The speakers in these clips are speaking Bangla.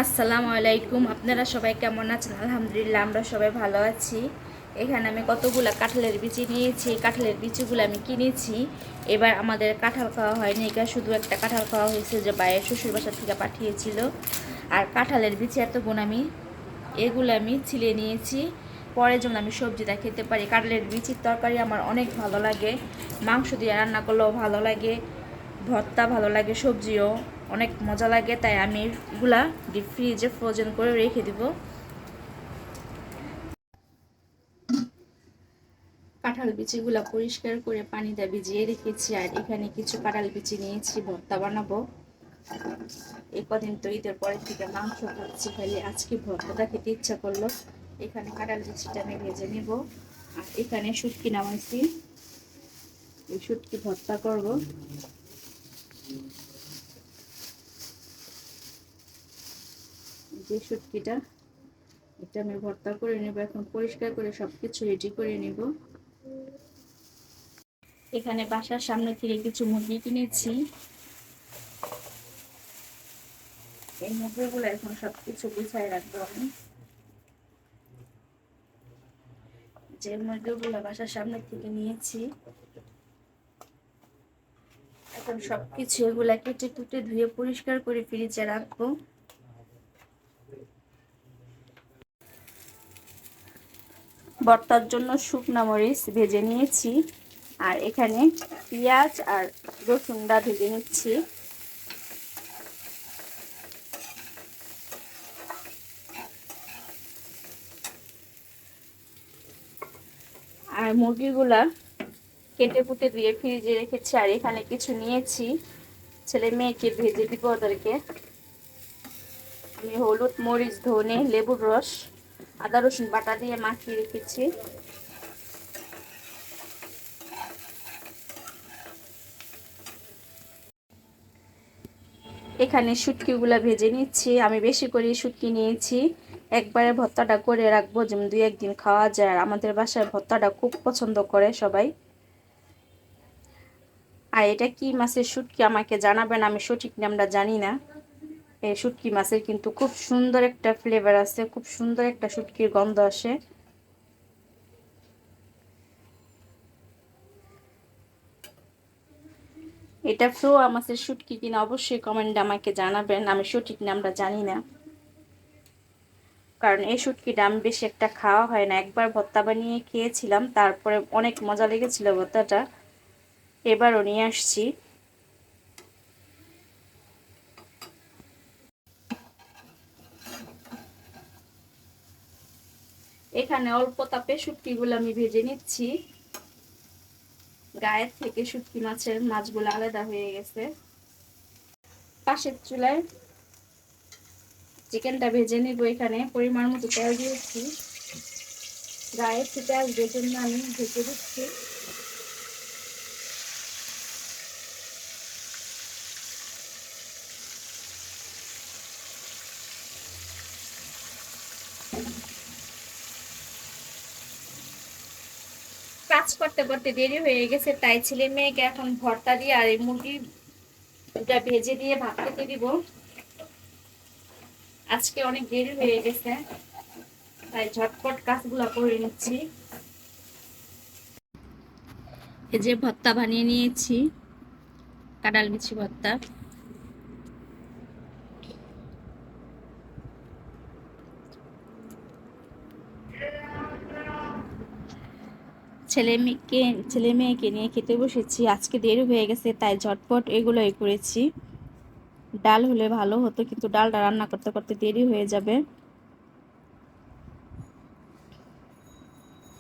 আসসালামু আলাইকুম। আপনারা সবাই কেমন আছেন? আলহামদুলিল্লাহ আমরা সবাই ভালো আছি। এখানে আমি কতগুলো কাঁঠালের বিচি নিয়েছি। কাঁঠালের বিচিগুলো আমি কিনেছি। এবার আমাদের কাঁঠাল খাওয়া হয়নি, এটা শুধু একটা কাঁঠাল খাওয়া হয়েছে, যে বাইরের শ্বশুর বাসা থেকে পাঠিয়েছিল। আর কাঁঠালের বিচি এতগুণ এগুলো আমি ছিলে নিয়েছি, পরে যেমন আমি সবজিটা খেতে পারি। কাঁঠালের বিচির তরকারি আমার অনেক ভালো লাগে, মাংস দিয়ে রান্না করলেও ভালো লাগে, ভর্তা ভালো লাগে, সবজিও অনেক মজা লাগে। তাই আমি এগুলা ডিপ ফ্রিজে ফ্রোজেন করে রেখে দিব। কাঁঠাল বিচিগুলা পরিষ্কার করে পানিতে ভিজিয়ে রেখেছি। আর এখানে কিছু কাঁঠাল বিচি নিয়েছি, ভর্তা বানাবো। এই কদিন তো ঈদের পরের থেকে মাংস খাচ্ছি, খালি আজকে ভর্তাটা খেতে ইচ্ছা করলো। এখানে কাঁঠাল বিচিটা আমি ভেজে নেব। আর এখানে শুটকি নামাইছি, এই শুটকি ভর্তা করব। যে শুটকিটা, এটা আমি ভর্তা করে নেব। এখন পরিষ্কার করে সবকিছু রেডি করে নেব। এখানে বাসার সামনে থেকে কিছু মুরগি কিনেছি। এই মুরগিগুলো এখন সবকিছু গুছাই রাখবো আমি। যে মুরগিগুলো বাসার সামনে থেকে নিয়েছি, এখন সবকিছু এগুলা কেটে কুটে ধুয়ে পরিষ্কার করে ফ্রিজে রাখবো। ভর্তার জন্য শুকনা মরিচ ভেজে নিয়েছি। আর এখানে পেঁয়াজ আর রসুনটা ভেজে নিচ্ছি। আর মুরগিগুলা কেটে কুটে ধুয়ে ফ্রিজে রেখেছি। আর এখানে কিছু নিয়েছি, ছেলে মেয়েকে ভেজে দিব ওদেরকে। আমি হলুদ, মরিচ, ধনে, লেবুর রস, আদা রসুন বাটা দিয়ে মাখিয়ে রেখেছি। এখানে শুটকিগুলা ভেজে নিচ্ছি। আমি বেশি করে শুটকি নিয়েছি, একবারে ভর্তাটা করে রাখবো, যেমন 2-1 দিন খাওয়া যায়। আর আমাদের বাসায় ভর্তাটা খুব পছন্দ করে সবাই। আর এটা কি মাছের শুটকি আমাকে জানাবেন, আমি সঠিক নামটা জানি না। এই শুটকি মাছের কিন্তু খুব সুন্দর একটা ফ্লেভার আছে, খুব সুন্দর একটা শুটকির গন্ধ আসে। এটা ফ্রোয়া মাছের শুটকি কিনা অবশ্যই কমেন্টে আমাকে জানাবেন, আমি সঠিক নামটা জানি না। কারণ এই শুটকিটা আমি বেশি একটা খাওয়া হয় না, একবার ভর্তা বানিয়ে খেয়েছিলাম, তারপরে অনেক মজা লেগেছিল ভর্তাটা, এবারও নিয়ে আসছি। এখানে অল্প তাপে শুটকিগুলো আমি ভেজে নিচ্ছি। গায়ের থেকে শুটকি মাছের মাছগুলো আলাদা হয়ে গেছে। পাশের চুলায় চিকেনটা ভেজে নিব। এখানে পরিমাণ মতো তেল দিয়েছি, গায়ে থেকে আসবে জন্য আমি ভেজে দিচ্ছি। কাজ করতে করতে দেরি হয়ে গেছে, তাই ছেলে মেয়েকে এখন ভর্তা দিয়ে আর এই মুরগিটা ভেজে দিয়ে ভাত খেতে দিব। আজকে অনেক দেরি হয়ে গেছে, তাই ঝটপট কাজগুলো করে নিচ্ছি। এই যে ভর্তা বানিয়ে নিয়েছি, কাঁঠাল বিচি ভর্তা। ছেলে মেয়েকে নিয়ে খেতে বসেছি, আজকে দেরি হয়ে গেছে তাই ঝটপট এগুলোই করেছি। ডাল হলে ভালো হতো, কিন্তু ডালটা রান্না করতে করতে দেরি হয়ে যাবে।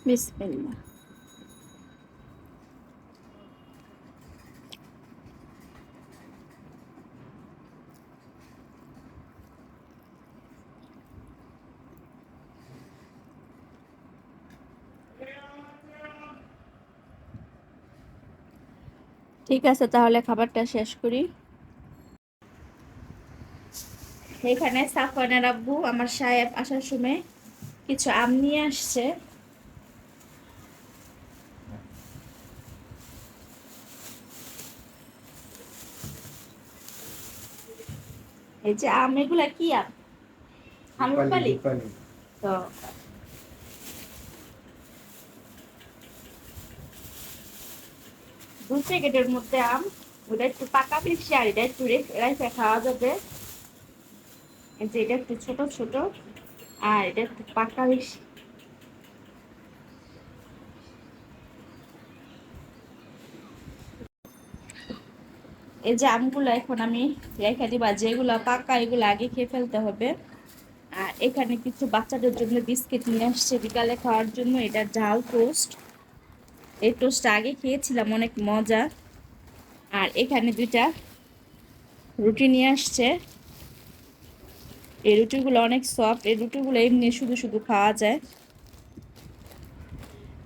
বিসমিল্লাহ। ঠিক আছে, তাহলে খাবারটা শেষ করি। এখানে সাফওয়ানের আব্বু আমার সাহেব আসার সময় কিছু আম নিয়ে আসছে। এই যে আম, এগুলা কি আম? হালুপালি তো দুই প্যাকেটের মধ্যে আম, ওটা একটু পাকা বেশি আর এটা একটু রেখে খাওয়া যাবে। এই যে এটা একটু ছোট ছোট আর এটা একটু পাকা বেশি। এই যে আমগুলো এখন আমি রেখে দিবা, যেগুলো পাকা এগুলো আগে খেয়ে ফেলতে হবে। আর এখানে কিছু বাচ্চাদের জন্য বিস্কিট নিয়ে আসছে বিকালে খাওয়ার জন্য, এটা জাল টোস্ট। এই টোস্টটা আগে খেয়েছিলাম, অনেক মজা। আর এখানে দুইটা রুটি নিয়ে আসছে, এই রুটিগুলো অনেক সফট, এই রুটিগুলো এমনি শুধু শুধু খাওয়া যায়।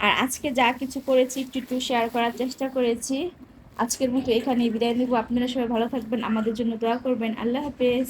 আর আজকে যা কিছু করেছি একটু একটু শেয়ার করার চেষ্টা করেছি। আজকের মতো এখানেই বিদায় নেব। আপনারা সবাই ভালো থাকবেন, আমাদের জন্য দোয়া করবেন। আল্লাহ হাফেজ।